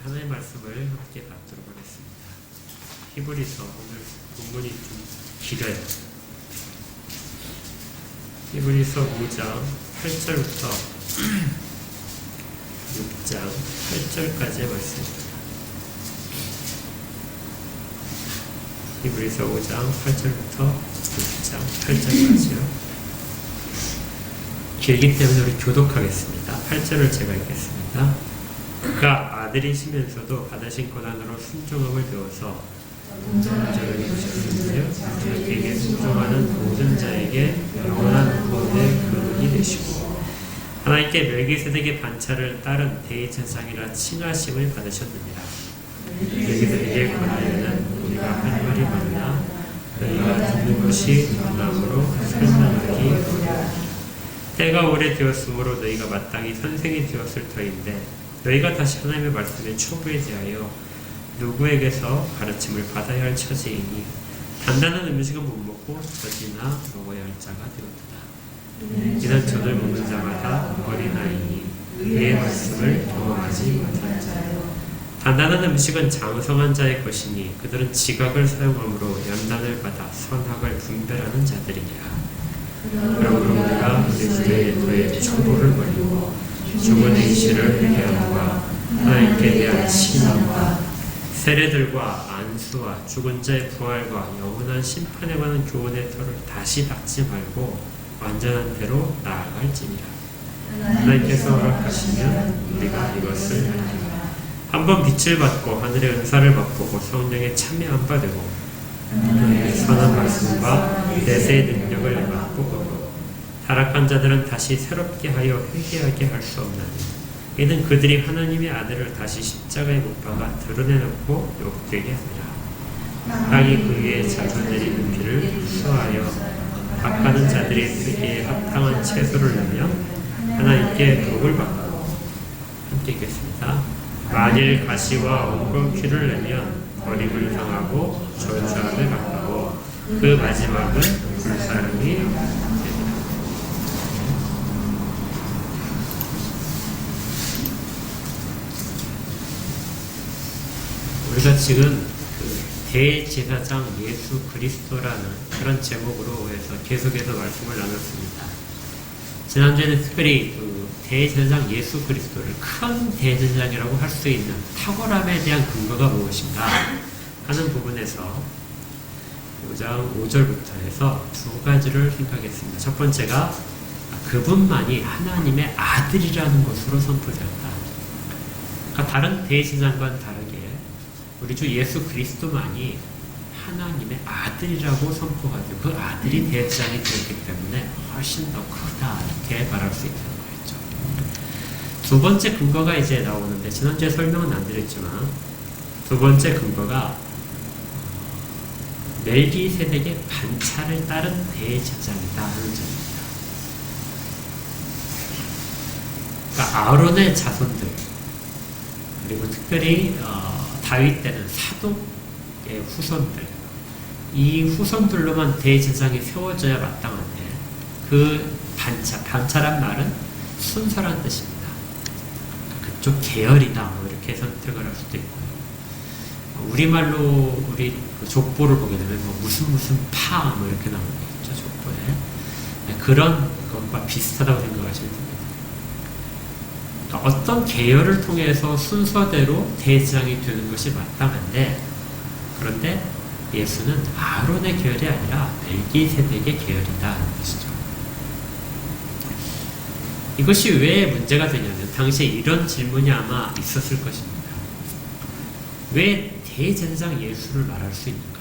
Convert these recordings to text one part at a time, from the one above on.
하나님의 말씀을 함께 받도록 하겠습니다. 히브리서 오늘 본문이 좀 길어요. 히브리서 5장 8절부터 6장 8절까지의 말씀입니다. 히브리서 5장 8절부터 6장 8절까지요. 길기 때문에 우리 교독하겠습니다. 8절을 제가 읽겠습니다. 그가 아들이시면서도 받으신 고난으로 순종함을 배워서 저를 입으셨으며 그에게 순종하는 모든 자에게 영원한 구원의 근원이 되시고 하나님께 멜기세덱의 반차를 따른 대제사장이라 칭하심을 받으셨느니라. 멜기세덱의 권한에는 우리가 할 말이 많으나 너희가 듣는 것이 많음으로 설명하기 어려워. 때가 오래되었으므로 너희가 마땅히 선생이 되었을 터인데 너희가 다시 하나님의 말씀에 초부에 대하여 누구에게서 가르침을 받아야 할 처지이니 단단한 음식은 못 먹고 젖이나 먹어야 할 자가 되었다. 이는 젖을 먹는 자마다 어린아이니 그의 말씀을 경험하지 못한 자요. 단단한 음식은 장성한 자의 것이니 그들은 지각을 사용함으로 연단을 받아 선악을 분별하는 자들이니라. 그러므로 우리가 그리스도의 도의 초보를 버리고 주문의 이시를 회개함과 하나님께 대한 신앙과 세례들과 안수와 죽은 자의 부활과 영원한 심판에 관한 교훈의 터를 다시 닦지 말고 완전한 대로 나아갈지니라. 하나님께서 허락하시면 우리가 이것을 하리라. 한번 빛을 받고 하늘의 은사를 맛보고 성령에 참여한 바 되고 선한 말씀과 내세의 능력을 맛보고 타락한 자들은 다시 새롭게 하여 회개하게 할 수 없나니 이는 그들이 하나님의 아들을 다시 십자가에 못 박아 드러내놓고 욕되게 하리라. 땅이 그 위에 자주내리는 비를 수하여 박하는 자들이 회개에 합당한 채소를 내며 하나님께 복을 받고 함께 읽겠습니다. 만일 가시와 엉겅퀴를 내면 버림을 당하고 저주함에 가까워 그 마지막은 불사름이 되리라. 우리가 지금 대제사장 예수 그리스도라는 그런 제목으로 해서 계속해서 말씀을 나눴습니다. 지난주에는 특별히 대제사장 예수 그리스도를 큰 대제사장이라고 할 수 있는 탁월함에 대한 근거가 무엇인가 하는 부분에서 5장 5절부터 해서 두 가지를 생각했습니다. 첫 번째가 그분만이 하나님의 아들이라는 것으로 선포되었다. 그러니까 다른 대제사장과는 다르게 우리 주 예수 그리스도만이 하나님의 아들이라고 선포하죠. 그 아들이 대제사장이 되었기 때문에 훨씬 더 크다 이렇게 말할 수 있다는 거였죠. 두 번째 근거가 이제 나오는데 지난주에 설명은 안 드렸지만 두 번째 근거가 멜기세덱의 반차를 따른 대제사장이다 하는 점입니다. 그러니까 아론의 자손들 그리고 특별히 다윗 때는 사독의 후손들 이 후손들로만 대제사장이 세워져야 마땅한데 그 반차란 말은 순서란 뜻입니다. 그쪽 계열이다 뭐 이렇게 선택을 할 수도 있고요. 우리말로 우리 족보를 보게 되면 뭐 무슨 파 뭐 이렇게 나오는 게 있죠. 족보에 그런 것과 비슷하다고 생각하시면 됩니다. 어떤 계열을 통해서 순서대로 대제사장이 되는 것이 마땅한데 그런데 예수는 아론의 계열이 아니라 멜기세덱의 계열이다 하는 것이죠. 이것이 왜 문제가 되냐면 당시에 이런 질문이 아마 있었을 것입니다. 왜 대제사장 예수를 말할 수 있는가?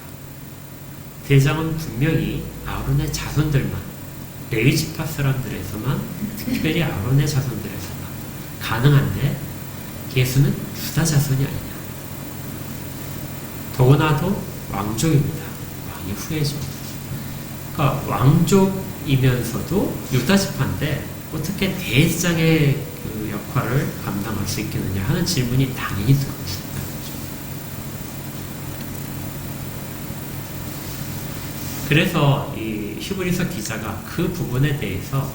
대제사장은 분명히 아론의 자손들만 레위 지파 사람들에서만 특별히 아론의 자손들에서만 가능한데 예수는 유다 자손이 아니냐. 더구나도 왕족입니다. 왕의 후예집니다. 그러니까 왕족이면서도 유다 지파인데 어떻게 대제사장의 그 역할을 감당할 수 있겠느냐 하는 질문이 당연히 들어올 수 있다는 거죠. 그래서 이 히브리서 기자가 그 부분에 대해서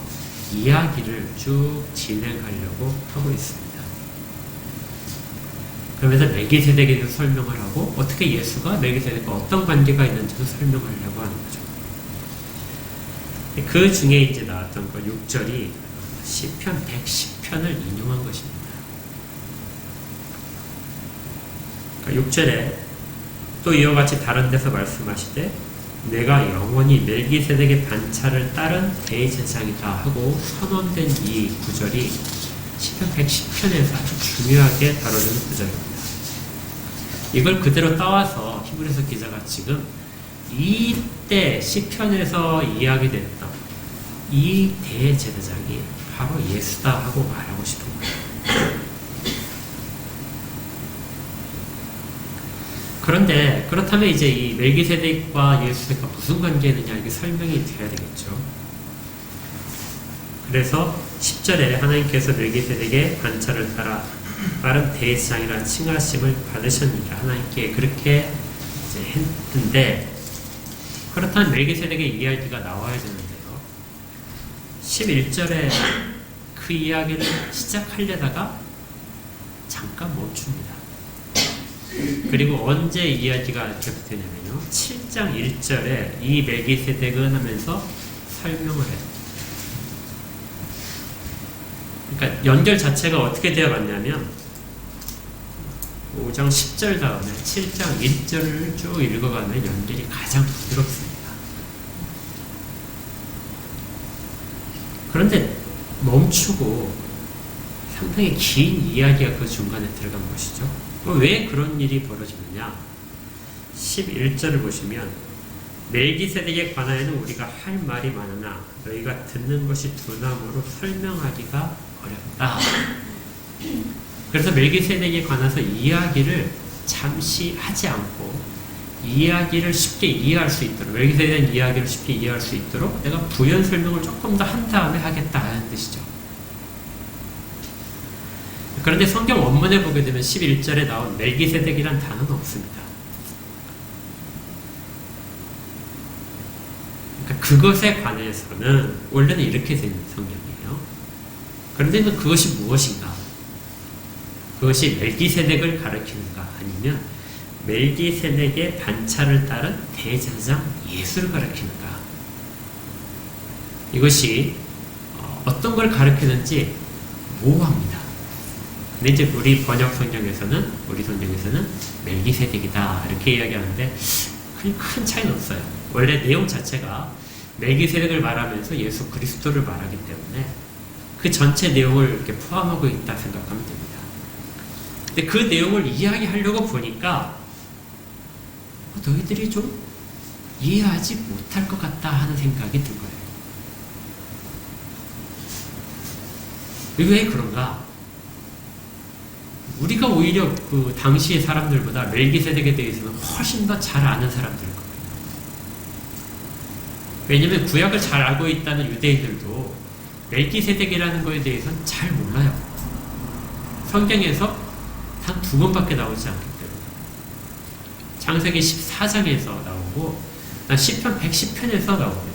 이야기를 쭉 진행하려고 하고 있습니다. 그러면서 멜기세덱에 대해서 설명을 하고 어떻게 예수가 멜기세덱과 어떤 관계가 있는지도 설명을 하려고 하는 거죠. 그 중에 이제 나왔던 거 6절이 시편 110편을 인용한 것입니다. 그러니까 6절에 또 이와 같이 다른 데서 말씀하시되 내가 영원히 멜기세덱의 반차를 따른 대제사장이다 하고 선언된 이 구절이 시편 110편에서 아주 중요하게 다뤄지는 구절입니다. 이걸 그대로 따와서 히브리서 기자가 지금 이때 시편에서 이야기됐던 이 대제사장이 바로 예수다 하고 말하고 싶은 거예요. 그런데 그렇다면 이제 이 멜기세덱과 예수가 무슨 관계느냐 이게 설명이 돼야 되겠죠. 그래서 10절에 하나님께서 멜기세덱의 반차를 따라 빠른 대제사장이라 칭하심을 받으셨느니라 하나님께 그렇게 이제 했는데 그렇다면 멜기세덱의 이야기가 나와야 되는데요. 11절에 그 이야기를 시작하려다가 잠깐 멈춥니다. 그리고 언제 이야기가 계속되냐면요. 7장 1절에 이 멜기세덱은 하면서 설명을 해요. 그러니까 연결 자체가 어떻게 되어 갔냐면 5장 10절 다음에 7장 1절을 쭉 읽어가면 연결이 가장 부드럽습니다. 그런데 멈추고 상당히 긴 이야기가 그 중간에 들어간 것이죠. 왜 그런 일이 벌어지느냐? 11절을 보시면 멜기세덱에 관하여는 우리가 할 말이 많으나 너희가 듣는 것이 두나무로 설명하기가 어렵다. 그래서 멜기세덱에 관해서 이야기를 잠시 하지 않고 이야기를 쉽게 이해할 수 있도록 멜기세덱 이야기를 쉽게 이해할 수 있도록 내가 부연 설명을 조금 더 한 다음에 하겠다 하는 뜻이죠. 그런데 성경 원문에 보게 되면 11절에 나온 멜기세덱이란 단어는 없습니다. 그러니까 그것에 관해서는 원래는 이렇게 된 성경이에요. 그런데 그것이 무엇인가? 그것이 멜기세덱을 가리키는가? 아니면 멜기세덱의 반차를 따른 대제사장 예수를 가리키는가? 이것이 어떤 걸 가리키는지 모호합니다. 근데 이제 우리 번역 성경에서는 멜기세덱이다 이렇게 이야기하는데 큰 차이는 없어요. 원래 내용 자체가 멜기세덱을 말하면서 예수 그리스도를 말하기 때문에 그 전체 내용을 이렇게 포함하고 있다 생각하면 됩니다. 근데 그 내용을 이야기하려고 보니까 너희들이 좀 이해하지 못할 것 같다 하는 생각이 든 거예요. 왜 그런가? 우리가 오히려 그 당시의 사람들보다 멜기세덱에 대해서는 훨씬 더 잘 아는 사람들일 겁니다. 왜냐하면 구약을 잘 알고 있다는 유대인들도 멜기세덱이라는 것에 대해서는 잘 몰라요. 성경에서 단 2번밖에 나오지 않기 때문에 창세기 14장에서 나오고 시편 110편에서 나옵니다.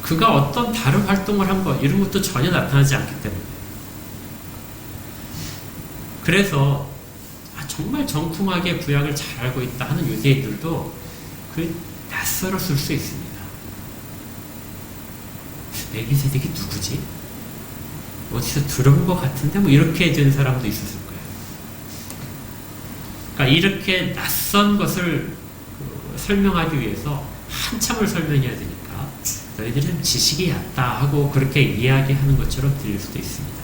그가 어떤 다른 활동을 한 것 이런 것도 전혀 나타나지 않기 때문에 그래서 정말 정통하게 구약을 잘 알고 있다 하는 유대인들도 그 낯설었을 수 있습니다. 멜기세덱이 누구지? 어디서 들어본 것 같은데 뭐 이렇게 된 사람도 있었을 거예요. 그러니까 이렇게 낯선 것을 설명하기 위해서 한참을 설명해야 되니까 너희들은 지식이 얕다 하고 그렇게 이야기하는 것처럼 들릴 수도 있습니다.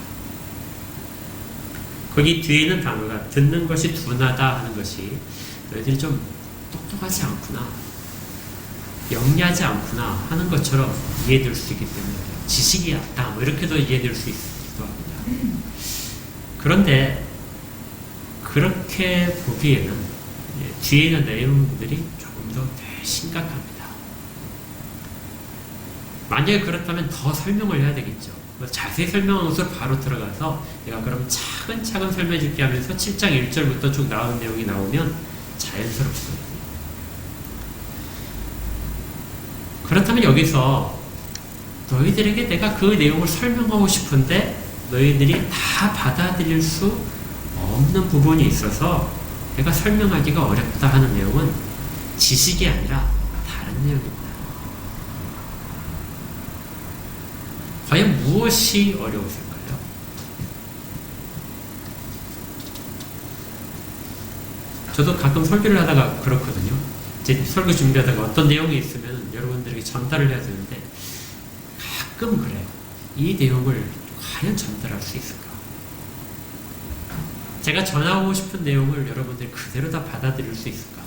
거기 뒤에 있는 단어가 듣는 것이 둔하다 하는 것이 너희들이 좀 똑똑하지 않구나, 영리하지 않구나 하는 것처럼 이해될 수 있기 때문에 지식이 얕다 뭐 이렇게도 이해될 수 있기도 합니다. 그런데 그렇게 보기에는 뒤에 있는 내용들이 조금 더 심각합니다. 만약에 그렇다면 더 설명을 해야 되겠죠. 자세히 설명한 것으로 바로 들어가서 내가 그럼 차근차근 설명해 줄게 하면서 7장 1절부터 쭉 나오는 내용이 나오면 자연스럽습니다. 그렇다면 여기서 너희들에게 내가 그 내용을 설명하고 싶은데 너희들이 다 받아들일 수 없는 부분이 있어서 내가 설명하기가 어렵다 하는 내용은 지식이 아니라 다른 내용입니다. 과연 무엇이 어려우실까요? 저도 가끔 설교를 하다가 그렇거든요. 제 설교 준비하다가 어떤 내용이 있으면 여러분들에게 전달을 해야 되는데 가끔 그래요. 이 내용을 과연 전달할 수 있을까? 제가 전하고 싶은 내용을 여러분들이 그대로 다 받아들일 수 있을까?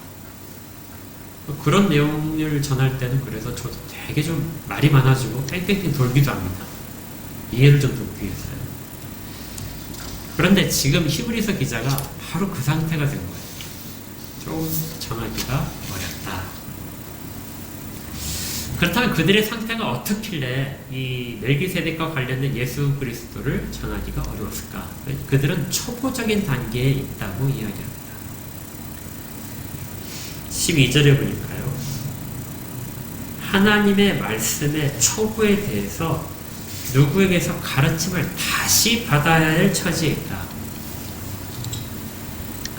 그런 내용을 전할 때는 그래서 저도 되게 좀 말이 많아지고 뺑뺑뺑 돌기도 합니다. 이해를 좀 돕기 위해서요. 그런데 지금 히브리서 기자가 바로 그 상태가 된 거예요. 좀 전하기가 어렵다. 그렇다면 그들의 상태가 어떻길래 이 멜기세덱과 관련된 예수 그리스도를 전하기가 어려웠을까? 그들은 초보적인 단계에 있다고 이야기합니다. 12절에 보니까요. 하나님의 말씀의 초보에 대해서 누구에게서 가르침을 다시 받아야 할 처지에 있다.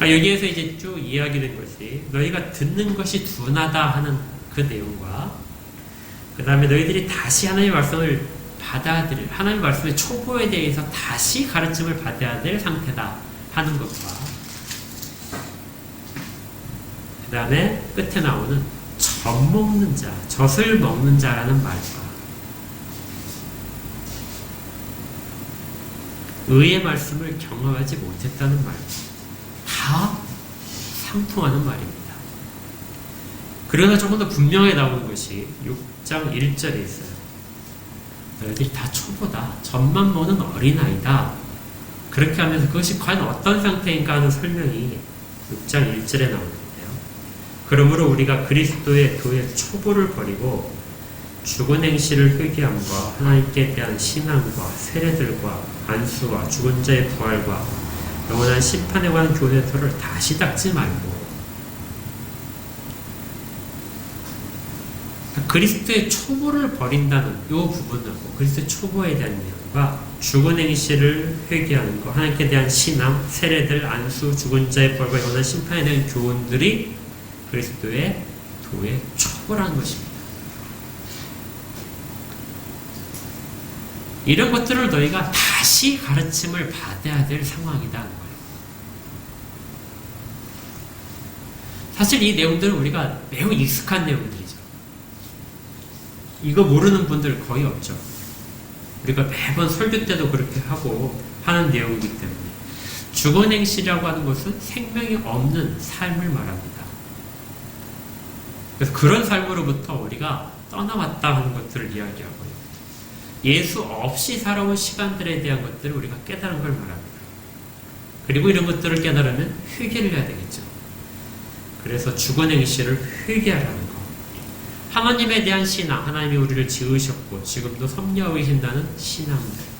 그러니까 여기에서 이제 쭉 이야기된 것이 너희가 듣는 것이 둔하다 하는 그 내용과 그 다음에 너희들이 다시 하나님의 말씀을 받아들일 하나님의 말씀의 초보에 대해서 다시 가르침을 받아야 될 상태다 하는 것과 그 다음에 끝에 나오는 젖 먹는 자, 젖을 먹는 자라는 말과 의의 말씀을 경험하지 못했다는 말 다 상통하는 말입니다. 그러나 조금 더 분명히 나오는 것이 6장 1절에 있어요. 너희들이 다 초보다. 젖만 먹는 어린아이다. 그렇게 하면서 그것이 과연 어떤 상태인가 하는 설명이 6장 1절에 나오는데요. 그러므로 우리가 그리스도의 도의 초보를 버리고 죽은 행실을 회개함과 하나님께 대한 신앙과 세례들과 안수와 죽은 자의 부활과 영원한 심판에 관한 교훈의 터를 다시 닦지 말고 그리스도의 초보를 버린다는 이 부분하고 그리스도의 초보에 대한 내용과 죽은 행실을 회개하는 것, 하나님께 대한 신앙, 세례들, 안수, 죽은 자의 부활과 영원한 심판에 대한 교훈들이 그리스도의 도의 초보라는 것입니다. 이런 것들을 너희가 다시 가르침을 받아야 될 상황이다 하는 거예요. 사실 이 내용들은 우리가 매우 익숙한 내용들이죠. 이거 모르는 분들 거의 없죠. 우리가 매번 설교 때도 그렇게 하고 하는 내용이기 때문에 죽은 행실이라고 하는 것은 생명이 없는 삶을 말합니다. 그래서 그런 삶으로부터 우리가 떠나왔다 하는 것들을 이야기하고요. 예수 없이 살아온 시간들에 대한 것들을 우리가 깨달은 걸 말합니다. 그리고 이런 것들을 깨달으면 회개를 해야 되겠죠. 그래서 죽은 행실을 회개하라는 것. 하나님에 대한 신앙, 하나님이 우리를 지으셨고 지금도 섭리하고 계신다는 신앙들.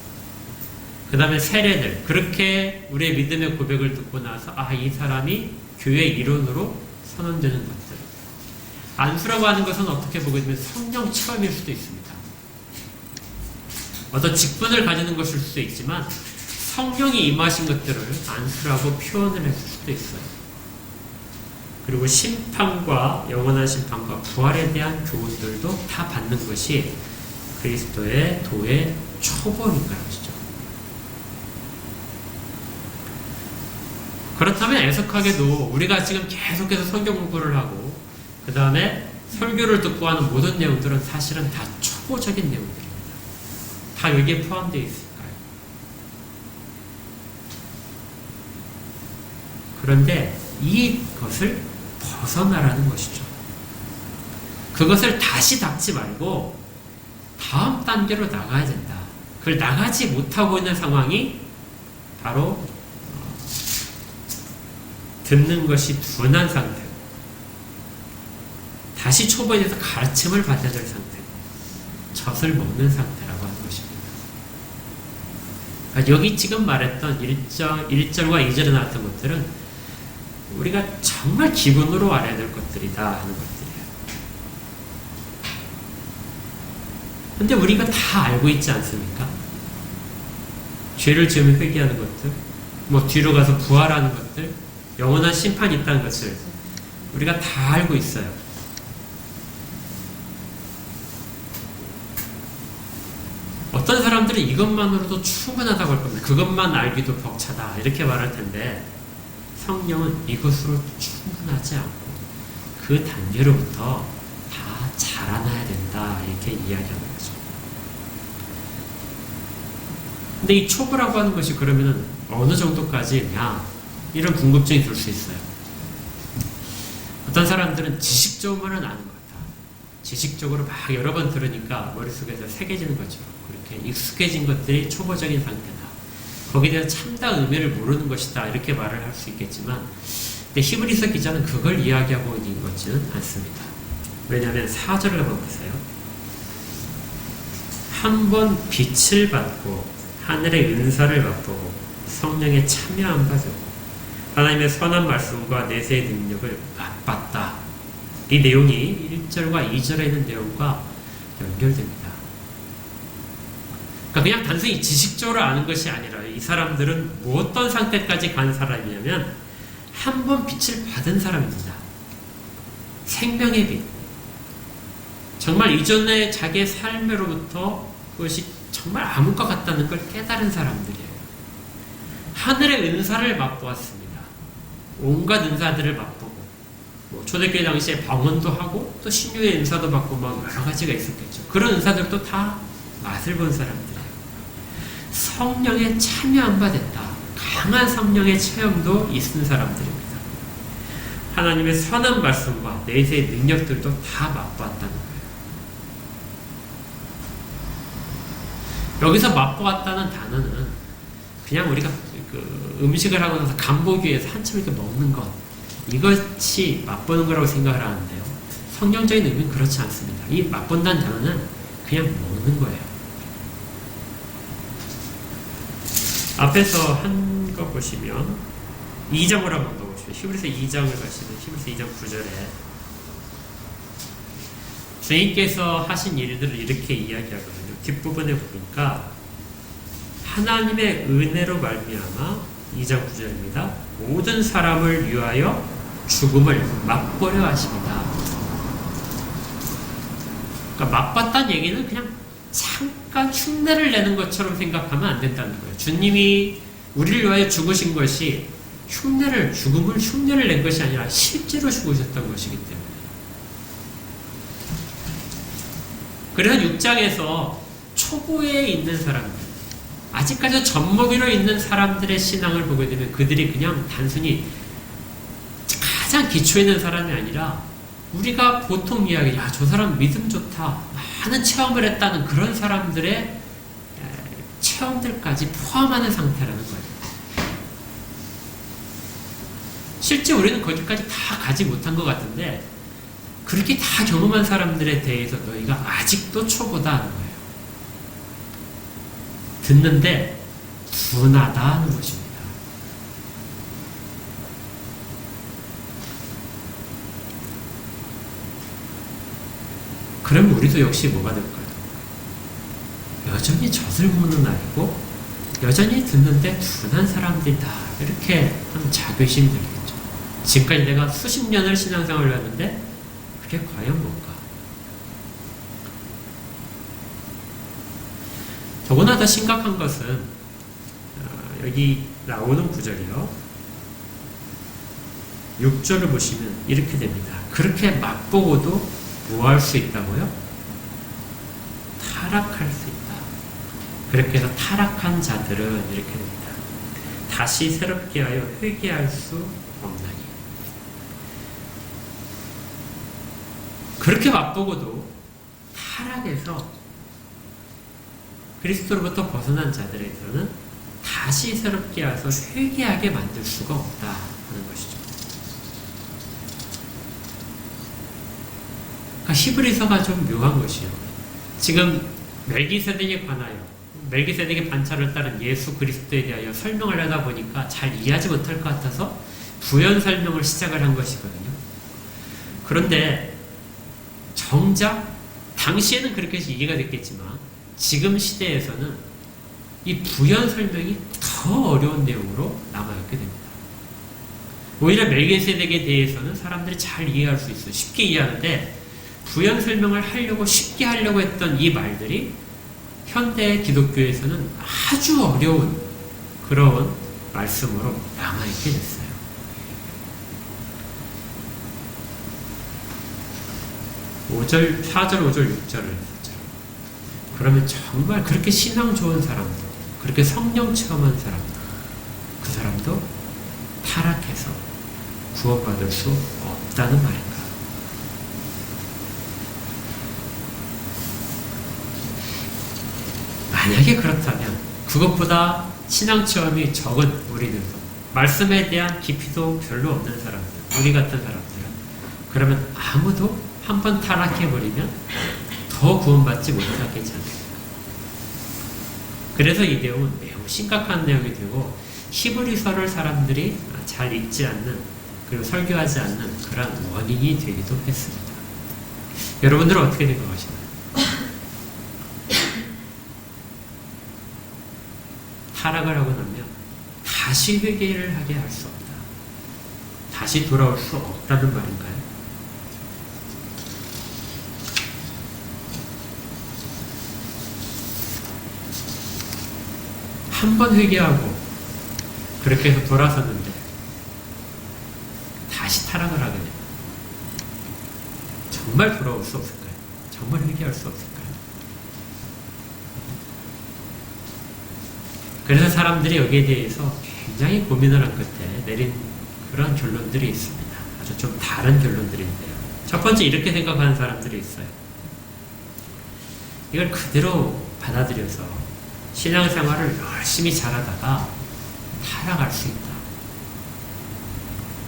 그 다음에 세례들. 그렇게 우리의 믿음의 고백을 듣고 나서 이 사람이 교회 일원으로 선언되는 것들. 안수라고 하는 것은 어떻게 보게 되면 성령 체험일 수도 있습니다. 어떤 직분을 가지는 것일 수도 있지만 성령이 임하신 것들을 안수라고 표현을 했을 수도 있어요. 그리고 심판과 영원한 심판과 부활에 대한 교훈들도 다 받는 것이 그리스도의 도의 초보인 것이죠. 그렇다면 애석하게도 우리가 지금 계속해서 성경 공부를 하고 그 다음에 설교를 듣고 하는 모든 내용들은 사실은 다 초보적인 내용들입니다. 다 여기에 포함되어 있을까요? 그런데 이것을 벗어나라는 것이죠. 그것을 다시 닦지 말고 다음 단계로 나가야 된다. 그걸 나가지 못하고 있는 상황이 바로 듣는 것이 둔한 상태. 다시 초보에 대해서 가르침을 받아야 될 상태. 젖을 먹는 상태라고 하는 것입니다. 여기 지금 말했던 1절과 2절에 나왔던 것들은 우리가 정말 기본으로 알아야 될 것들이다 하는 것들이에요. 근데 우리가 다 알고 있지 않습니까? 죄를 지으면 회개하는 것들, 뭐 뒤로 가서 부활하는 것들, 영원한 심판이 있다는 것을 우리가 다 알고 있어요. 어떤 사람들은 이것만으로도 충분하다고 할 겁니다. 그것만 알기도 벅차다 이렇게 말할 텐데, 성령은 이것으로 충분하지 않고 그 단계로부터 다 자라나야 된다 이렇게 이야기하는 거죠. 근데 이 초보라고 하는 것이 그러면은 어느 정도까지냐, 이런 궁금증이 들 수 있어요. 어떤 사람들은 지식적으로는 아는 것 같다. 지식적으로 막 여러 번 들으니까 머릿속에서 새겨지는 거죠. 그렇게 익숙해진 것들이 초보적인 상태다. 거기에 대해서 참다운 의미를 모르는 것이다 이렇게 말을 할 수 있겠지만, 근데 히브리서 기자는 그걸 이야기하고 있는 것지는 않습니다. 왜냐하면 4절을 한번 보세요. 한번 빛을 받고 하늘의 은사를 맛보고 성령에 참여한 바 되고 하나님의 선한 말씀과 내세의 능력을 맛봤다. 이 내용이 1절과 2절에 있는 내용과 연결됩니다. 그러니까 그냥 단순히 지식적으로 아는 것이 아니라 이 사람들은 뭐 어떤 상태까지 간 사람이냐면 한 번 빛을 받은 사람입니다. 생명의 빛. 정말 이전에 자기의 삶으로부터 그것이 정말 아무 것 같다는 걸 깨달은 사람들이에요. 하늘의 은사를 맛보았습니다. 온갖 은사들을 맛보고, 뭐 초대교회 당시에 방언도 하고 또 신유의 은사도 받고 막 여러 가지가 있었겠죠. 그런 은사들도 다 맛을 본 사람들이에요. 성령에 참여한 바 됐다. 강한 성령의 체험도 있는 사람들입니다. 하나님의 선한 말씀과 내세의 능력들도 다 맛보았다는 거예요. 여기서 맛보았다는 단어는 그냥 우리가 그 음식을 하고 나서 간 보기 위해서 한참 이렇게 먹는 것, 이것이 맛보는 거라고 생각을 하는데요. 성경적인 의미는 그렇지 않습니다. 이 맛본다는 단어는 그냥 먹는 거예요. 앞에서 한 거 보시면 2장으로 한번 더 보시면 히브리서 2장을 가시면 히브리서 2장 9절에 주님께서 하신 일들을 이렇게 이야기하거든요. 뒷부분에 보니까 하나님의 은혜로 말미암아 2장 9절입니다. 모든 사람을 위하여 죽음을 맛보려 하십니다. 그러니까 맛봤다는 얘기는 그냥 잠깐 흉내를 내는 것처럼 생각하면 안 된다는 거예요. 주님이 우리를 위하여 죽으신 것이 죽음을 흉내를 낸 것이 아니라 실제로 죽으셨던 것이기 때문에. 그래서 6장에서 초보에 있는 사람들, 아직까지 젖먹이로 있는 사람들의 신앙을 보게 되면 그들이 그냥 단순히 가장 기초에 있는 사람이 아니라 우리가 보통 이야기, 저 사람 믿음 좋다, 많은 체험을 했다는 그런 사람들의 체험들까지 포함하는 상태라는 거예요. 실제 우리는 거기까지 다 가지 못한 것 같은데, 그렇게 다 경험한 사람들에 대해서 너희가 아직도 초보다 하는 거예요. 듣는데 둔하다 하는 것입니다. 그럼 우리도 역시 뭐가 될까요? 여전히 젖을 먹는 아이고 여전히 듣는데 둔한 사람들이다, 이렇게 하면 자괴심이 들겠죠. 지금까지 내가 수십 년을 신앙생활을 했는데 그게 과연 뭔가. 더구나 더 심각한 것은 여기 나오는 구절이요, 6절을 보시면 이렇게 됩니다. 그렇게 맛보고도 뭐 할 수 있다고요? 타락할 수 있다. 그렇게 해서 타락한 자들은 이렇게 됩니다. 다시 새롭게 하여 회개할 수 없나니. 그렇게 맛보고도 타락해서 그리스도로부터 벗어난 자들에게서는 다시 새롭게 해서 회개하게 만들 수가 없다 하는 것이죠. 그러니까 히브리서가 좀 묘한 것이요. 지금 멜기세덱에 관하여, 멜기세덱의 반차를 따른 예수 그리스도에 대하여 설명을 하다 보니까 잘 이해하지 못할 것 같아서 부연 설명을 시작을 한 것이거든요. 그런데 정작 당시에는 그렇게 해서 이해가 됐겠지만 지금 시대에서는 이 부연 설명이 더 어려운 내용으로 남아있게 됩니다. 오히려 멜기세덱에 대해서는 사람들이 잘 이해할 수 있어요. 쉽게 이해하는데 부연 설명을 하려고 쉽게 하려고 했던 이 말들이 현대 기독교에서는 아주 어려운 그런 말씀으로 남아있게 됐어요. 4절, 5절, 6절을 그러면 정말 그렇게 신앙 좋은 사람도, 그렇게 성령 체험한 사람도, 그 사람도 타락해서 구원받을 수 없다는 말인가? 만약에 그렇다면 그것보다 신앙 체험이 적은 우리들도, 말씀에 대한 깊이도 별로 없는 사람들, 우리 같은 사람들은 그러면 아무도 한번 타락해버리면 더 구원받지 못하겠지 않습니까? 그래서 이 내용은 매우 심각한 내용이 되고 히브리서를 사람들이 잘 읽지 않는, 그리고 설교하지 않는 그런 원인이 되기도 했습니다. 여러분들은 어떻게 생각하시나요? 타락을 하고 나면 다시 회개를 하게 할 수 없다. 다시 돌아올 수 없다는 말인가요? 한 번 회개하고 그렇게 해서 돌아섰는데 다시 타락을 하게 되면 정말 돌아올 수 없을까요? 정말 회개할 수 없을까요? 그래서 사람들이 여기에 대해서 굉장히 고민을 한 끝에 내린 그런 결론들이 있습니다. 아주 좀 다른 결론들인데요. 첫 번째, 이렇게 생각하는 사람들이 있어요. 이걸 그대로 받아들여서 신앙생활을 열심히 잘하다가 타락할 수 있다.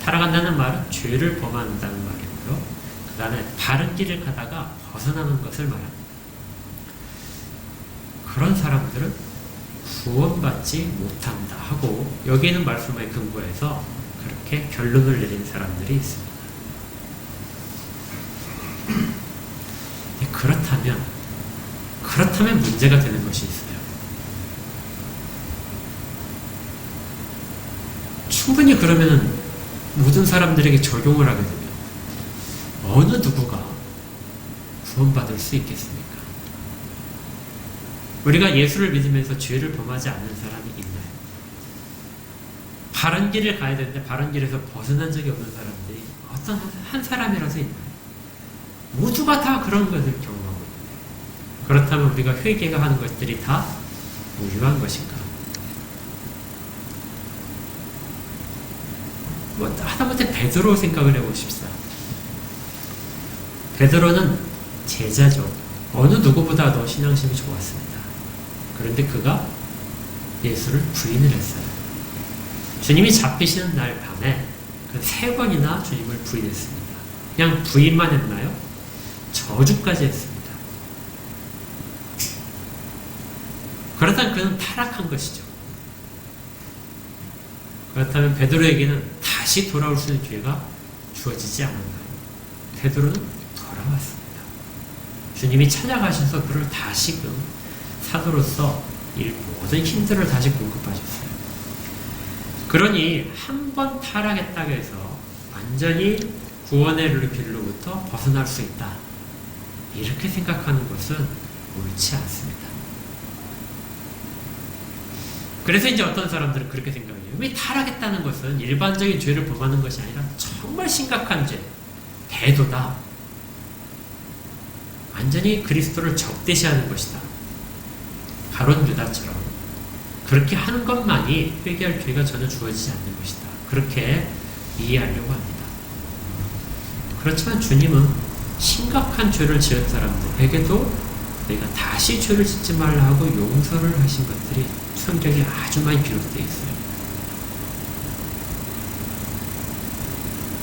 타락한다는 말은 죄를 범한다는 말이고요. 그 다음에 바른 길을 가다가 벗어나는 것을 말합니다. 그런 사람들은 구원받지 못한다 하고 여기 있는 말씀에 근거해서 그렇게 결론을 내린 사람들이 있습니다. 그렇다면 문제가 되는 것이 있어요. 충분히 그러면 모든 사람들에게 적용을 하게 되면 어느 누구가 구원받을 수 있겠습니까? 우리가 예수를 믿으면서 죄를 범하지 않는 사람이 있나요? 바른 길을 가야 되는데 바른 길에서 벗어난 적이 없는 사람들이 어떤 한 사람이라도 있나요? 모두가 다 그런 것을 경험하고 있는데 그렇다면 우리가 회개가 하는 것들이 다 무효한 것인가? 하다못해 베드로 생각을 해보십시다. 베드로는 제자죠. 어느 누구보다도 신앙심이 좋았습니다. 그런데 그가 예수를 부인을 했어요. 주님이 잡히시는 날 밤에 그 3번이나 주님을 부인했습니다. 그냥 부인만 했나요? 저주까지 했습니다. 그렇다면 그는 타락한 것이죠. 그렇다면 베드로에게는 다시 돌아올 수 있는 기회가 주어지지 않았나요? 베드로는 돌아왔습니다. 주님이 찾아가셔서 그를 다시금 사도로서 이 모든 힘들을 다시 공급하셨어요. 그러니 한 번 타락했다고 해서 완전히 구원의 길로부터 벗어날 수 있다. 이렇게 생각하는 것은 옳지 않습니다. 그래서 이제 어떤 사람들은 그렇게 생각해요. 왜 타락했다는 것은 일반적인 죄를 범하는 것이 아니라 정말 심각한 죄, 배도다. 완전히 그리스도를 적대시하는 것이다. 가룟 유다처럼 그렇게 하는 것만이 회개할 기회가 전혀 주어지지 않는 것이다. 그렇게 이해하려고 합니다. 그렇지만 주님은 심각한 죄를 지은 사람들에게도 내가 다시 죄를 짓지 말라 하고 용서를 하신 것들이 성경에 아주 많이 기록되어 있어요.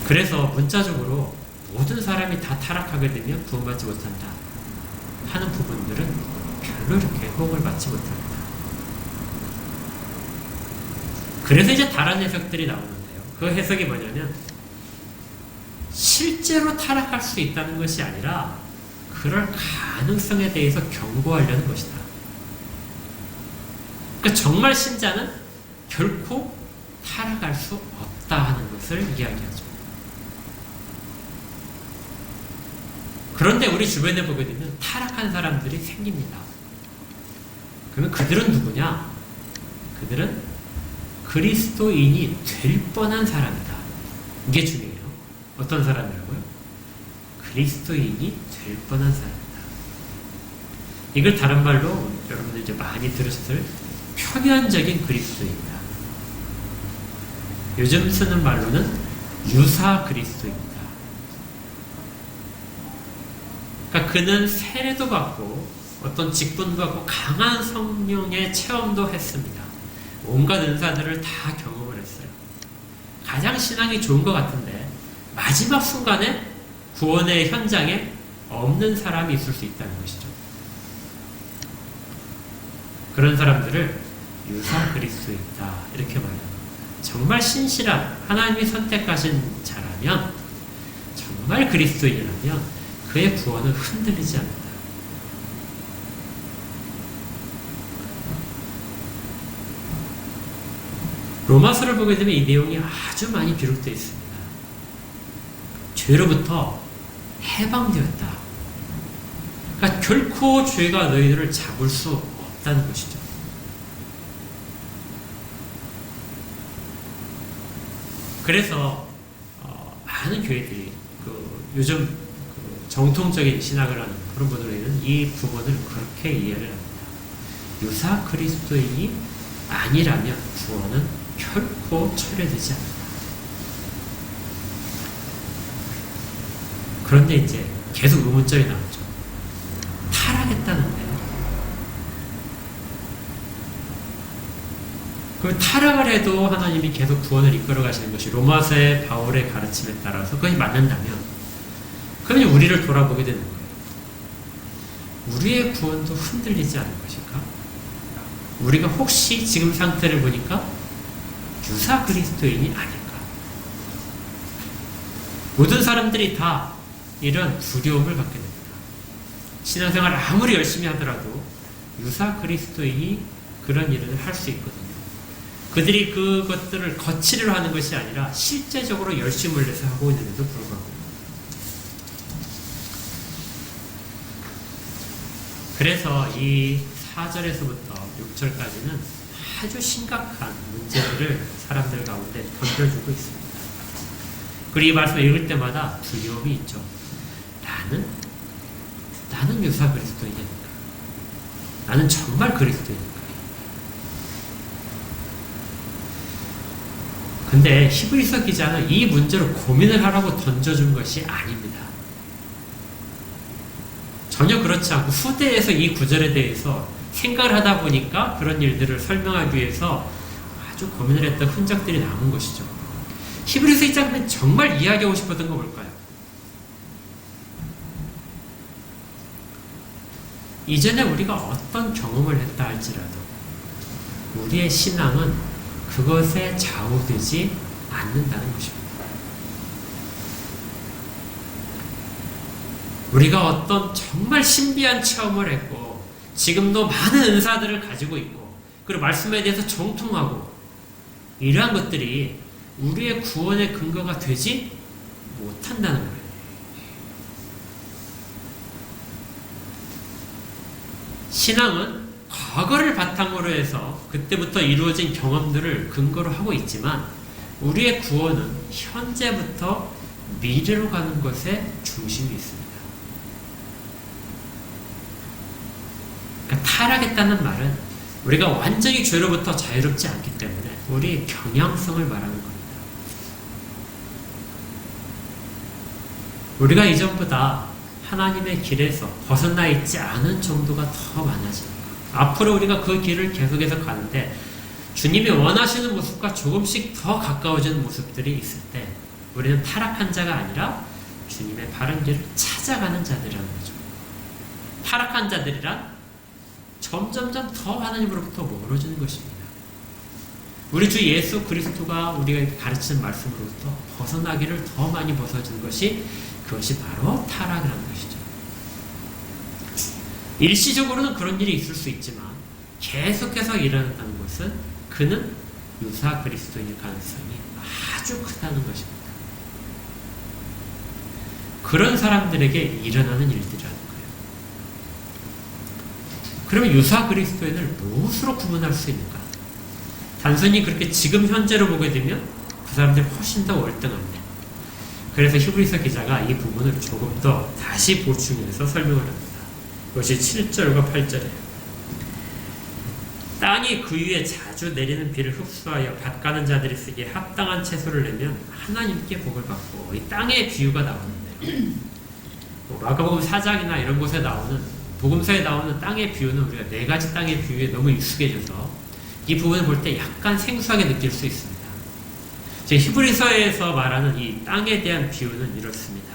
그래서 문자적으로 모든 사람이 다 타락하게 되면 구원받지 못한다 하는 부분들은 별로 이렇게 호응을 받지 못합니다. 그래서 이제 다른 해석들이 나오는데요. 그 해석이 뭐냐면 실제로 타락할 수 있다는 것이 아니라 그럴 가능성에 대해서 경고하려는 것이다. 그러니까 정말 신자는 결코 타락할 수 없다 하는 것을 이야기하죠. 그런데 우리 주변에 보게 되면 타락한 사람들이 생깁니다. 그러면 그들은 누구냐? 그들은 그리스도인이 될 뻔한 사람이다. 이게 중요해요. 어떤 사람이라고요? 그리스도인이 될 뻔한 사람이다. 이걸 다른 말로 여러분들 이제 많이 들으셨을 표면적인 그리스도인이다. 요즘 쓰는 말로는 유사 그리스도입니다. 그러니까 그는 세례도 받고 어떤 직분도 받고 강한 성령의 체험도 했습니다. 온갖 은사들을 다 경험을 했어요. 가장 신앙이 좋은 것 같은데 마지막 순간에 구원의 현장에 없는 사람이 있을 수 있다는 것이죠. 그런 사람들을 유사 그리스도이다 이렇게 말합니다. 정말 신실한 하나님이 선택하신 자라면, 정말 그리스도인이라면 그의 구원은 흔들리지 않는다. 로마서를 보게 되면 이 내용이 아주 많이 기록되어 있습니다. 죄로부터 해방되었다. 그러니까 결코 죄가 너희들을 잡을 수 없다는 것이죠. 그래서 많은 교회들이 요즘 정통적인 신학을 하는 그런 분들에게는 이 부분을 그렇게 이해를 합니다. 유사 그리스도인이 아니라면 구원은 결코 철회되지 않는다. 그런데 이제 계속 의문점이 나오죠. 타락했다는데요. 그럼 타락을 해도 하나님이 계속 구원을 이끌어 가시는 것이 로마서의 바울의 가르침에 따라서 그것이 맞는다면, 그러면 우리를 돌아보게 되는 거예요. 우리의 구원도 흔들리지 않을 것일까? 우리가 혹시 지금 상태를 보니까 유사 그리스도인이 아닐까? 모든 사람들이 다 이런 두려움을 갖게 됩니다. 신앙생활을 아무리 열심히 하더라도 유사 그리스도인이 그런 일을 할 수 있거든요. 그들이 그것들을 거치려 하는 것이 아니라 실제적으로 열심을 내서 하고 있는데도 불구하고. 그래서 이 4절에서부터 6절까지는 아주 심각한 문제들을 사람들 가운데 던져주고 있습니다. 그리고 이 말씀을 읽을 때마다 두려움이 있죠. 나는 유사 그리스도인이니까. 나는 정말 그리스도인이니까. 근데 히브리서 기자는 이 문제로 고민을 하라고 던져준 것이 아닙니다. 전혀 그렇지 않고 후대에서 이 구절에 대해서 생각을 하다 보니까 그런 일들을 설명하기 위해서 아주 고민을 했던 흔적들이 남은 것이죠. 히브리서 1장은 정말 이야기하고 싶었던 거 뭘까요? 이전에 우리가 어떤 경험을 했다 할지라도 우리의 신앙은 그것에 좌우되지 않는다는 것입니다. 우리가 어떤 정말 신비한 체험을 했고 지금도 많은 은사들을 가지고 있고 그리고 말씀에 대해서 정통하고 이러한 것들이 우리의 구원의 근거가 되지 못한다는 거예요. 신앙은 과거를 바탕으로 해서 그때부터 이루어진 경험들을 근거로 하고 있지만 우리의 구원은 현재부터 미래로 가는 것에 중심이 있습니다. 그러니까 타락했다는 말은 우리가 완전히 죄로부터 자유롭지 않기 때문에 우리의 경향성을 말하는 겁니다. 우리가 이전보다 하나님의 길에서 벗어나 있지 않은 정도가 더 많아집니다. 앞으로 우리가 그 길을 계속해서 가는데 주님이 원하시는 모습과 조금씩 더 가까워지는 모습들이 있을 때 우리는 타락한 자가 아니라 주님의 바른 길을 찾아가는 자들이라는 거죠. 타락한 자들이란 점점점 더 하나님으로부터 멀어지는 것입니다. 우리 주 예수 그리스도가 우리가 가르치는 말씀으로부터 벗어나기를 더 많이 벗어지는 것이 그것이 바로 타락이라는 것이죠. 일시적으로는 그런 일이 있을 수 있지만 계속해서 일어난다는 것은 그는 유사 그리스도인일 가능성이 아주 크다는 것입니다. 그런 사람들에게 일어나는 일들이라는 거예요. 그러면 유사 그리스도인을 무엇으로 구분할 수 있는가? 단순히 그렇게 지금 현재로 보게 되면 그 사람들이 훨씬 더 월등한데, 그래서 히브리서 기자가 이 부분을 조금 더 다시 보충해서 설명을 합니다. 그것이 7절과 8절이에요. 땅이 그 위에 자주 내리는 비를 흡수하여 밭 가는 자들이 쓰기에 합당한 채소를 내면 하나님께 복을 받고, 이 땅의 비유가 나오는데요. 마가복음 4장이나 이런 곳에 나오는, 복음서에 나오는 땅의 비유는 우리가 4가지 땅의 비유에 너무 익숙해져서 이 부분을 볼 때 약간 생소하게 느낄 수 있습니다. 히브리서에서 말하는 이 땅에 대한 비유는 이렇습니다.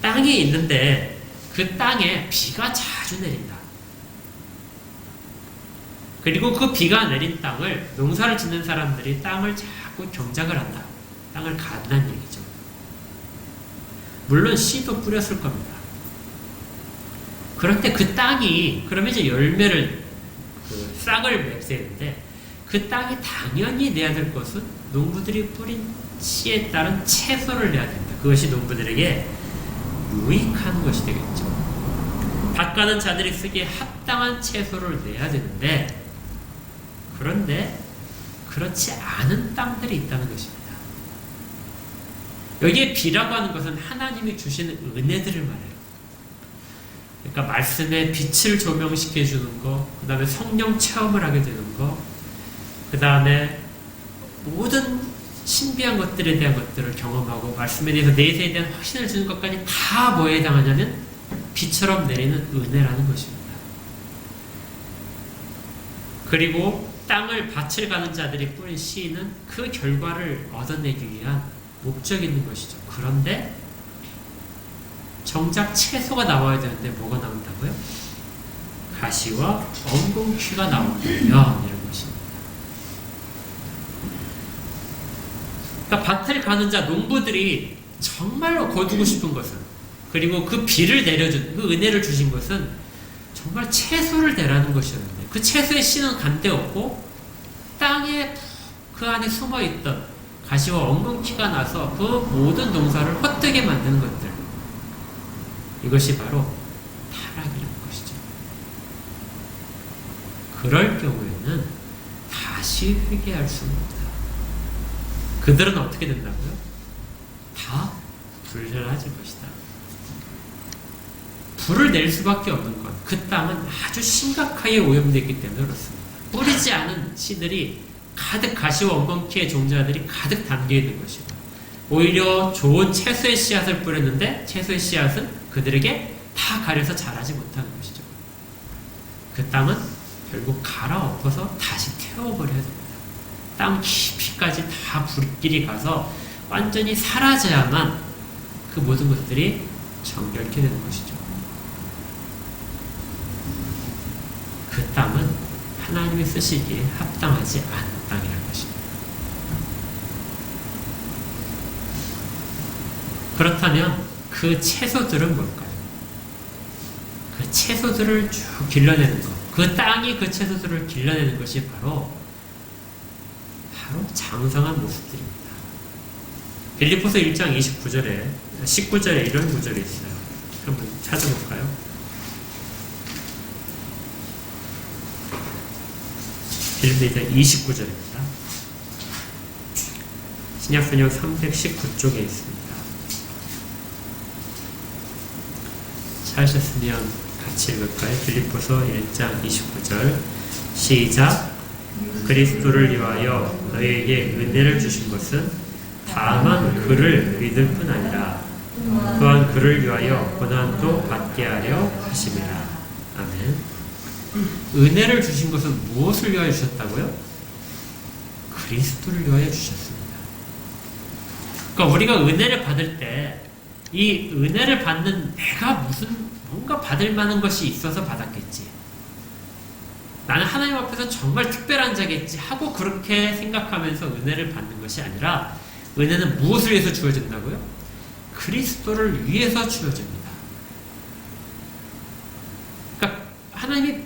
땅이 있는데 그 땅에 비가 자주 내린다. 그리고 그 비가 내린 땅을, 농사를 짓는 사람들이 땅을 자꾸 경작을 한다. 땅을 간다는 얘기죠. 물론 씨도 뿌렸을 겁니다. 그런데 그 땅이, 그러면 이제 열매를, 싹을 맺는데 그 땅이 당연히 내야 될 것은 농부들이 뿌린 씨에 따른 채소를 내야 됩니다. 그것이 농부들에게 유익한 것이 되겠죠. 밭 가는 자들이 쓰기에 합당한 채소를 내야 되는데, 그런데 그렇지 않은 땅들이 있다는 것입니다. 여기에 비라고 하는 것은 하나님이 주시는 은혜들을 말해요. 그러니까 말씀에 빛을 조명시켜 주는 거, 그 다음에 성령 체험을 하게 되는 거, 그 다음에 모든 신비한 것들에 대한 것들을 경험하고 말씀에 대해서 내세에 대한 확신을 주는 것까지 다 뭐에 해당하냐면 비처럼 내리는 은혜라는 것입니다. 그리고 땅을 밭을 가는 자들이 뿌린 씨는 그 결과를 얻어내기 위한 목적이 있는 것이죠. 그런데 정작 채소가 나와야 되는데 뭐가 나온다고요? 가시와 엉겅퀴가 나오면 이런 것입니다. 그러니까 밭을 가는 자, 농부들이 정말로 거두고 싶은 것은, 그리고 그 비를 내려준, 그 은혜를 주신 것은 정말 채소를 내라는 것이었는데, 그 채소의 씨는 간데없고 땅에 그 안에 숨어있던 가시와 엉겅퀴가 나서 그 모든 농사를 헛되게 만드는 것들, 이것이 바로 타락이라는 것이죠. 그럴 경우에는 다시 회개할 수는 없다. 그들은 어떻게 된다고요? 다 불멸해질 것이다. 불을 낼 수밖에 없는 것, 그 땅은 아주 심각하게 오염되기 때문에 그렇습니다. 뿌리지 않은 씨들이 가득, 가시와 엉겅퀴의 종자들이 가득 담겨있는 것이고, 오히려 좋은 채소의 씨앗을 뿌렸는데 채소의 씨앗은 그들에게 다 가려서 자라지 못하는 것이죠. 그 땅은 결국 갈아엎어서 다시 태워버려야 됩니다. 땅 깊이까지 다 불길이 가서 완전히 사라져야만 그 모든 것들이 정결케 되는 것이죠. 그 땅은 하나님이 쓰시기에 합당하지 않은 땅이라는 것입니다. 그렇다면 그 채소들은 뭘까요? 그 채소들을 쭉 길러내는 것, 그 땅이 그 채소들을 길러내는 것이 바로 장성한 모습들입니다. 빌립보서 1장 19절에 이런 구절이 있어요. 한번 찾아볼까요? 빌립보서 29절입니다. 신약성경 319쪽에 있습니다. 찾으셨으면 같이 읽을까요? 빌립보서 1장 29절 시작. 그리스도를 위하여 너희에게 은혜를 주신 것은 다만 그를 믿을 뿐 아니라 또한 그를 위하여 고난도 받게 하려 하심이라. 아멘. 은혜를 주신 것은 무엇을 위하여 주셨다고요? 그리스도를 위하여 주셨습니다. 그러니까 우리가 은혜를 받을 때 이 은혜를 받는 내가 뭔가 받을 만한 것이 있어서 받았겠지, 나는 하나님 앞에서 정말 특별한 자겠지 하고 그렇게 생각하면서 은혜를 받는 것이 아니라, 은혜는 무엇을 위해서 주어진다고요? 그리스도를 위해서 주어집니다. 그러니까 하나님이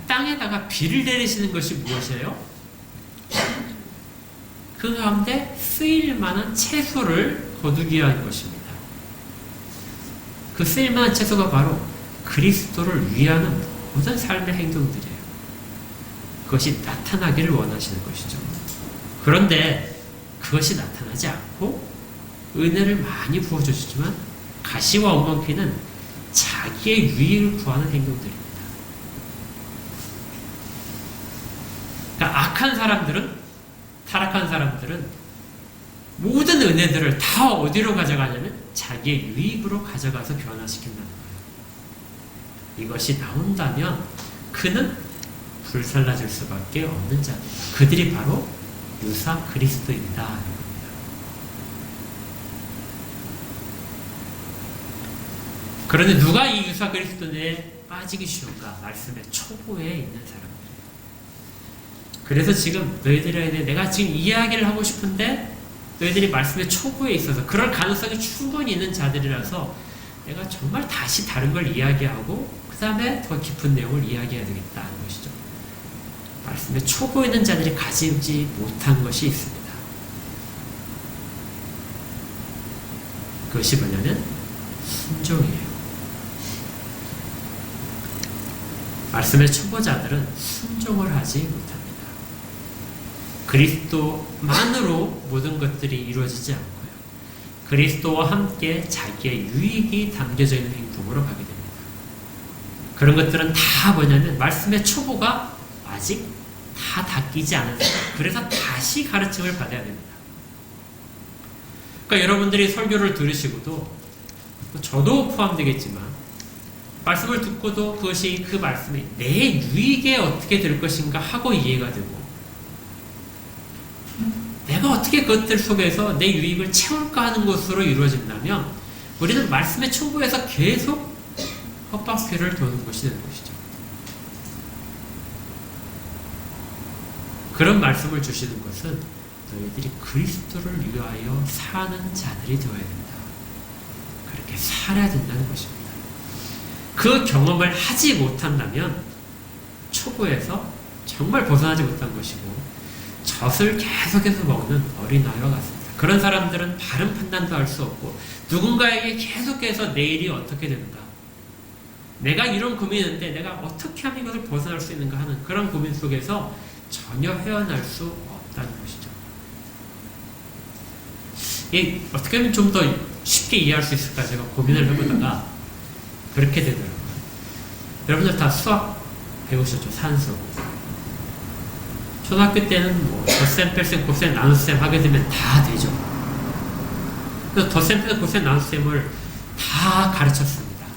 땅에다가 하나가 비를 내리시는 것이 무엇이에요? 그 가운데 쓰일 만한 채소를 거두기 위한 것입니다. 그 쓰일 만한 채소가 바로 그리스도를 위하는 모든 삶의 행동들이에요. 그것이 나타나기를 원하시는 것이죠. 그런데 그것이 나타나지 않고 은혜를 많이 부어주시지만 가시와 엉겅퀴는 자기의 유익을 구하는 행동들입니다. 그러니까 악한 사람들은, 타락한 사람들은 모든 은혜들을 다 어디로 가져가냐면 자기의 유익으로 가져가서 변화시킨다는 거예요. 이것이 나온다면 그는 불살라질 수밖에 없는 자입니다. 그들이 바로 유사 그리스도인이다. 그런데 누가 이 유사 그리스도인에 빠지기 쉬운가? 말씀의 초보에 있는 사람들. 그래서 지금 너희들에게 내가 지금 이야기를 하고 싶은데 너희들이 말씀의 초보에 있어서 그럴 가능성이 충분히 있는 자들이라서 내가 정말 다시 다른 걸 이야기하고 그 다음에 더 깊은 내용을 이야기해야 되겠다는 것이죠. 말씀의 초보에 있는 자들이 가지지 못한 것이 있습니다. 그것이 뭐냐면 순종이에요. 말씀의 초보자들은 순종을 하지 못합니다. 그리스도만으로 모든 것들이 이루어지지 않고요. 그리스도와 함께 자기의 유익이 담겨져 있는 행동으로 가게 됩니다. 그런 것들은 다 뭐냐면 말씀의 초보가 아직 다 닦이지 않은 사람. 그래서 다시 가르침을 받아야 됩니다. 그러니까 여러분들이 설교를 들으시고도 저도 포함되겠지만 말씀을 듣고도 그것이 그 말씀이 내 유익에 어떻게 될 것인가 하고 이해가 되고 내가 어떻게 그것들 속에서 내 유익을 채울까 하는 것으로 이루어진다면 우리는 말씀의 초보에서 계속 헛바퀴를 도는 것이 되는 것이죠. 그런 말씀을 주시는 것은 너희들이 그리스도를 위하여 사는 자들이 되어야 된다. 그렇게 살아야 된다는 것입니다. 그 경험을 하지 못한다면 초보에서 정말 벗어나지 못한 것이고 젖을 계속해서 먹는 어린아이와 같습니다. 그런 사람들은 바른 판단도 할 수 없고 누군가에게 계속해서 내일이 어떻게 되는가, 내가 이런 고민이 있는데 내가 어떻게 하면 이것을 벗어날 수 있는가 하는 그런 고민 속에서 전혀 헤어날 수 없다는 것이죠. 이 어떻게 하면 좀 더 쉽게 이해할 수 있을까 제가 고민을 해보다가 그렇게 되더라고요. 여러분들 다 수학 배우셨죠? 산수. 초등학교 때는 뭐 덧셈, 뺄셈, 곱셈, 나눗셈 하게 되면 다 되죠. 그래서 덧셈, 뺄셈, 곱셈, 나눗셈을 다 가르쳤습니다.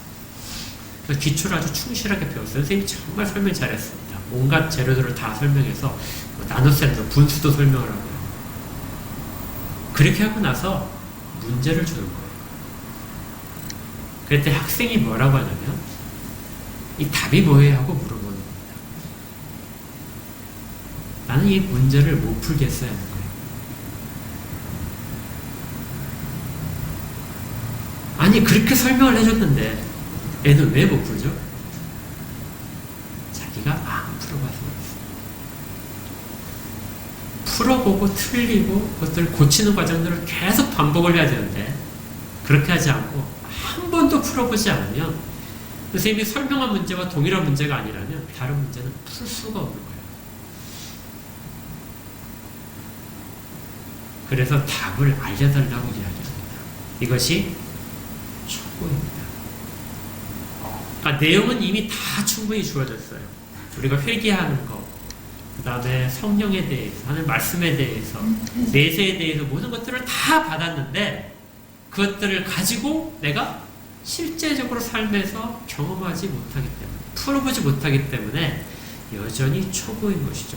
기초를 아주 충실하게 배웠어요. 선생님이 정말 설명 잘했습니다. 온갖 재료들을 다 설명해서 뭐 나눗셈도 분수도 설명을 하고요. 그렇게 하고 나서 문제를 주는 거예요. 그때 학생이 뭐라고 하냐면 이 답이 뭐예요? 하고 물어보는 겁니다. 나는 이 문제를 못 풀겠어야 하는 거예요. 아니 그렇게 설명을 해줬는데 애는 왜 못 풀죠? 자기가 안 풀어봐서 그렇습니다. 풀어보고 틀리고 그것들을 고치는 과정들을 계속 반복을 해야 되는데 그렇게 하지 않고 한 번도 풀어보지 않으면 선생님이 설명한 문제와 동일한 문제가 아니라면 다른 문제는 풀 수가 없는 거예요. 그래서 답을 알려달라고 이야기합니다. 이것이 초보입니다. 내용은 이미 다 충분히 주어졌어요. 우리가 회개하는 것, 그 다음에 성령에 대해서, 하는 말씀에 대해서, 내세에 대해서 모든 것들을 다 받았는데 그것들을 가지고 내가 실제적으로 삶에서 경험하지 못하기 때문에, 풀어보지 못하기 때문에 여전히 초보인 것이죠.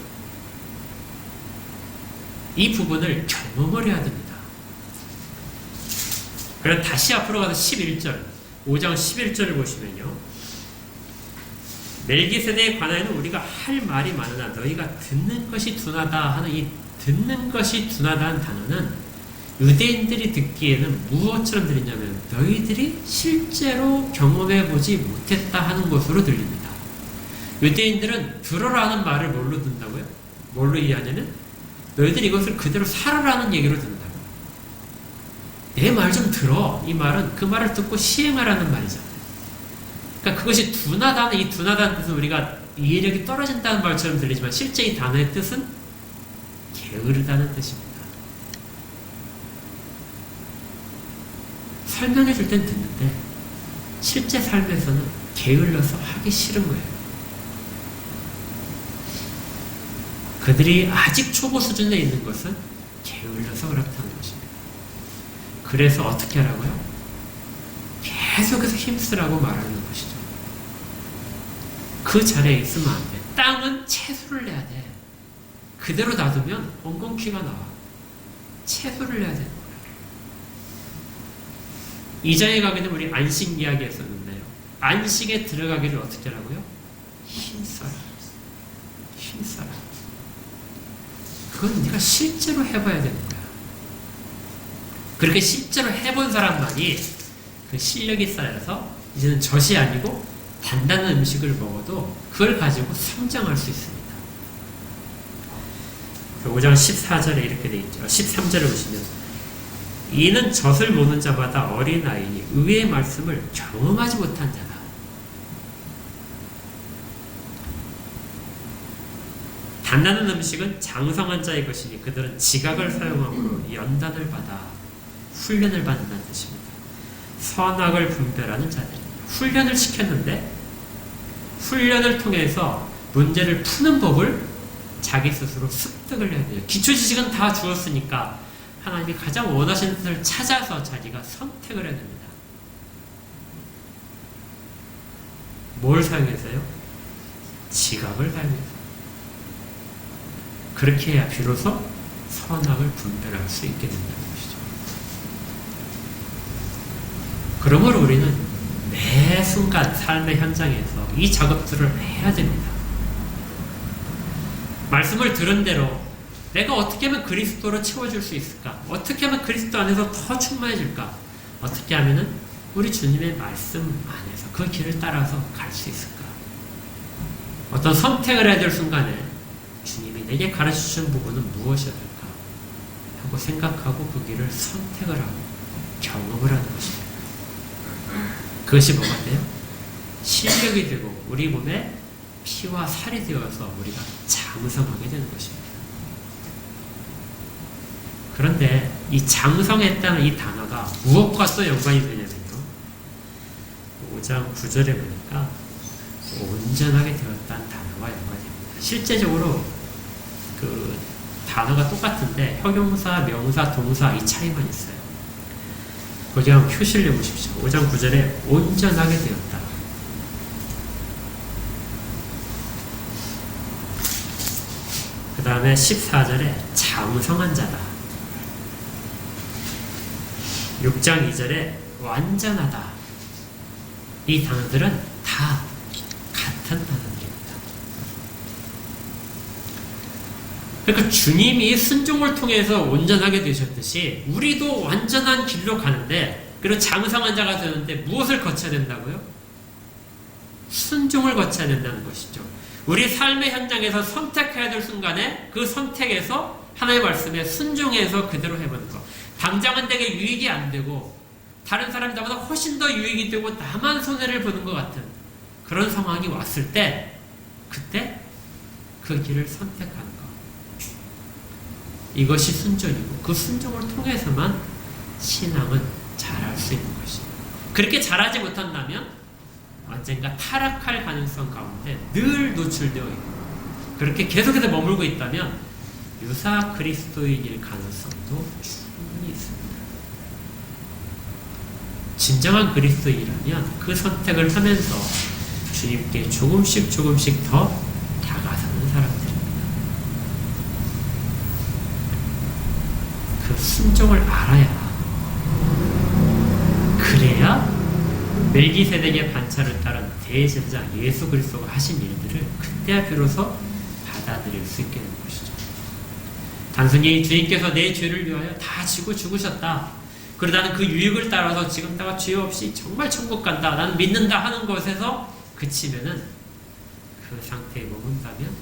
이 부분을 경험을 해야 됩니다. 그럼 다시 앞으로 가서 11절, 5장 11절을 보시면요. 멜기세덱에 관하여는 우리가 할 말이 많으나 너희가 듣는 것이 둔하다 하는 이 듣는 것이 둔하다는 단어는 유대인들이 듣기에는 무엇처럼 들리냐면 너희들이 실제로 경험해보지 못했다 하는 것으로 들립니다. 유대인들은 들어라는 말을 뭘로 듣는다고요? 뭘로 이해하냐면 너희들 이것을 그대로 살아라는 얘기로 듣는다고. 내 말 좀 들어. 이 말은 그 말을 듣고 시행하라는 말이잖아요. 그러니까 그것이 둔하다는, 이 둔하다는 뜻은 우리가 이해력이 떨어진다는 말처럼 들리지만 실제 이 단어의 뜻은 게으르다는 뜻입니다. 설명해 줄 땐 듣는데 실제 삶에서는 게을러서 하기 싫은 거예요. 그들이 아직 초보 수준에 있는 것은 게을러서 그렇다는 것입니다. 그래서 어떻게 하라고요? 계속해서 힘쓰라고 말하는 것이죠. 그 자리에 있으면 안 돼. 땅은 채소를 내야 돼. 그대로 놔두면 엉겅퀴가 나와. 채소를 내야 되는 거예요. 2장에 가게 되면 우리 안식 이야기 했었는데요. 안식에 들어가기를 어떻게 하라고요? 힘써라. 힘써라. 그건 네가 실제로 해봐야 되는 거야. 그렇게 실제로 해본 사람만이 그 실력이 쌓여서 이제는 젖이 아니고 단단한 음식을 먹어도 그걸 가지고 성장할 수 있습니다. 5장 14절에 이렇게 되어 있죠. 13절을 보시면 이는 젖을 모는 자마다 어린아이니 의의 말씀을 경험하지 못한 자다. 단단한 음식은 장성한 자의 것이니 그들은 지각을 사용함으로 연단을 받아 훈련을 받는다는 뜻입니다. 선악을 분별하는 자들입니다. 훈련을 시켰는데 훈련을 통해서 문제를 푸는 법을 자기 스스로 습득을 해야 돼요. 기초지식은 다 주었으니까 하나님이 가장 원하시는 뜻을 찾아서 자기가 선택을 해야 됩니다. 뭘 사용해서요? 지각을 사용해서. 그렇게 해야 비로소 선악을 분별할 수 있게 된다는 것이죠. 그러므로 우리는 매 순간 삶의 현장에서 이 작업들을 해야 됩니다. 말씀을 들은 대로 내가 어떻게 하면 그리스도로 채워줄 수 있을까? 어떻게 하면 그리스도 안에서 더 충만해질까? 어떻게 하면 우리 주님의 말씀 안에서 그 길을 따라서 갈 수 있을까? 어떤 선택을 해야 될 순간에 주님이 내게 가르쳐주신 부분은 무엇이어야 될까? 하고 생각하고 그 길을 선택을 하고 경험을 하는 것입니다. 그것이 뭐가 돼요? 실력이 되고 우리 몸에 피와 살이 되어서 우리가 장성하게 되는 것입니다. 그런데 이 장성했다는 이 단어가 무엇과 또 연관이 되냐면요. 5장 9절에 보니까 온전하게 되었다는 단어와 연관이 됩니다. 실제적으로 그 단어가 똑같은데 형용사, 명사, 동사 이 차이만 있어요. 그냥 표시를 내보십시오. 5장 9절에 온전하게 되었다. 그 다음에 14절에 장성한 자다. 6장 2절에 완전하다. 이 단어들은 다 같은 단어들입니다. 그러니까 주님이 순종을 통해서 온전하게 되셨듯이 우리도 완전한 길로 가는데, 그리고 장성한 자가 되는데 무엇을 거쳐야 된다고요? 순종을 거쳐야 된다는 것이죠. 우리 삶의 현장에서 선택해야 될 순간에 그 선택에서 하나님의 말씀에 순종해서 그대로 해보는 것. 당장은 내게 유익이 안 되고 다른 사람이 나보다 훨씬 더 유익이 되고 나만 손해를 보는 것 같은 그런 상황이 왔을 때 그때 그 길을 선택하는 것. 이것이 순종이고 그 순종을 통해서만 신앙은 잘할 수 있는 것입니다. 그렇게 잘하지 못한다면 언젠가 타락할 가능성 가운데 늘 노출되어 있고 그렇게 계속해서 머물고 있다면 유사 그리스도인일 가능성도 충분히 있습니다. 진정한 그리스도인이라면 그 선택을 하면서 주님께 조금씩 더 다가서는 사람들입니다. 그 순종을 알아야, 그래야 멜기세덱의 반차를 따른 대제사 예수 그리스도가 하신 일들을 그때야 비로소 받아들일 수 있게 되는 것이죠. 단순히 주님께서 내 죄를 위하여 다 지고 죽으셨다, 그러다 나는 그 유익을 따라서 지금 내가 죄 없이 정말 천국 간다, 나는 믿는다 하는 것에서 그치면은 그 상태에 머문다면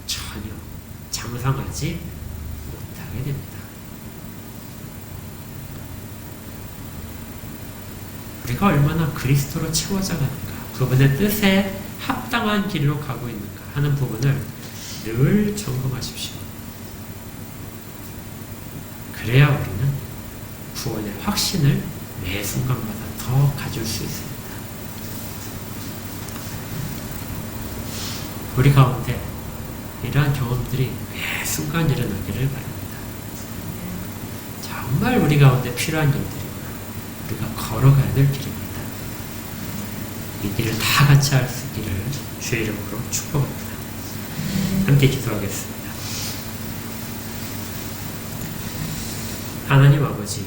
전혀 장성하지 못하게 됩니다. 우리가 얼마나 그리스도로 채워져 가는가, 그분의 뜻에 합당한 길로 가고 있는가 하는 부분을 늘 점검하십시오. 그래야 우리는 구원의 확신을 매 순간마다 더 가질 수 있습니다. 우리 가운데 이러한 경험들이 매 순간 일어나기를 바랍니다. 정말 우리 가운데 필요한 일들이구나. 우리가 걸어가야 될 길입니다. 이 길을 다 같이 할 수 있기를 주의 이름으로 축복합니다. 함께 기도하겠습니다. 하나님 아버지,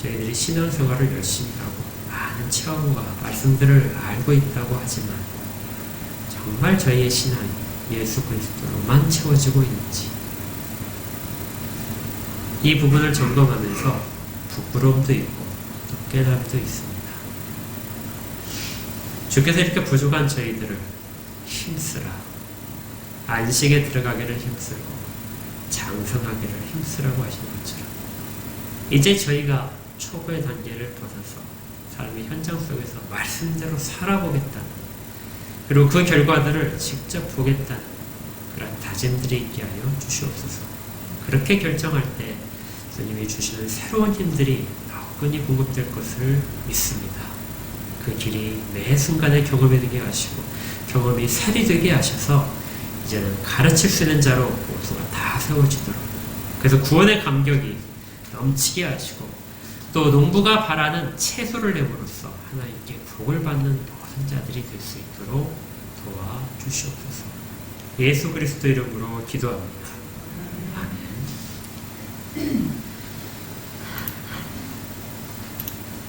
저희들이 신앙생활을 열심히 하고 많은 체험과 말씀들을 알고 있다고 하지만 정말 저희의 신앙이 예수 그리스도로만 채워지고 있는지, 이 부분을 점검하면서 부끄러움도 있고 또 깨달음도 있습니다. 주께서 이렇게 부족한 저희들을 힘쓰라, 안식에 들어가기를 힘쓰고 장성하기를 힘쓰라고 하신 것처럼 이제 저희가 초보의 단계를 벗어서 삶의 현장 속에서 말씀대로 살아보겠다는, 그리고 그 결과들을 직접 보겠다는 그런 다짐들이 있게 하여 주시옵소서. 그렇게 결정할 때 주님이 주시는 새로운 힘들이 너끈히 공급될 것을 믿습니다. 그 길이 매 순간에 경험이 되게 하시고 경험이 살이 되게 하셔서 이제는 가르칠 수 있는 자로 모두가 다 세워지도록, 그래서 구원의 감격이 넘치게 하시고 또 농부가 바라는 채소를 내므로써 하나님께 복을 받는 모든 자들이 될 수 있도록 도와주시옵소서. 예수 그리스도 이름으로 기도합니다.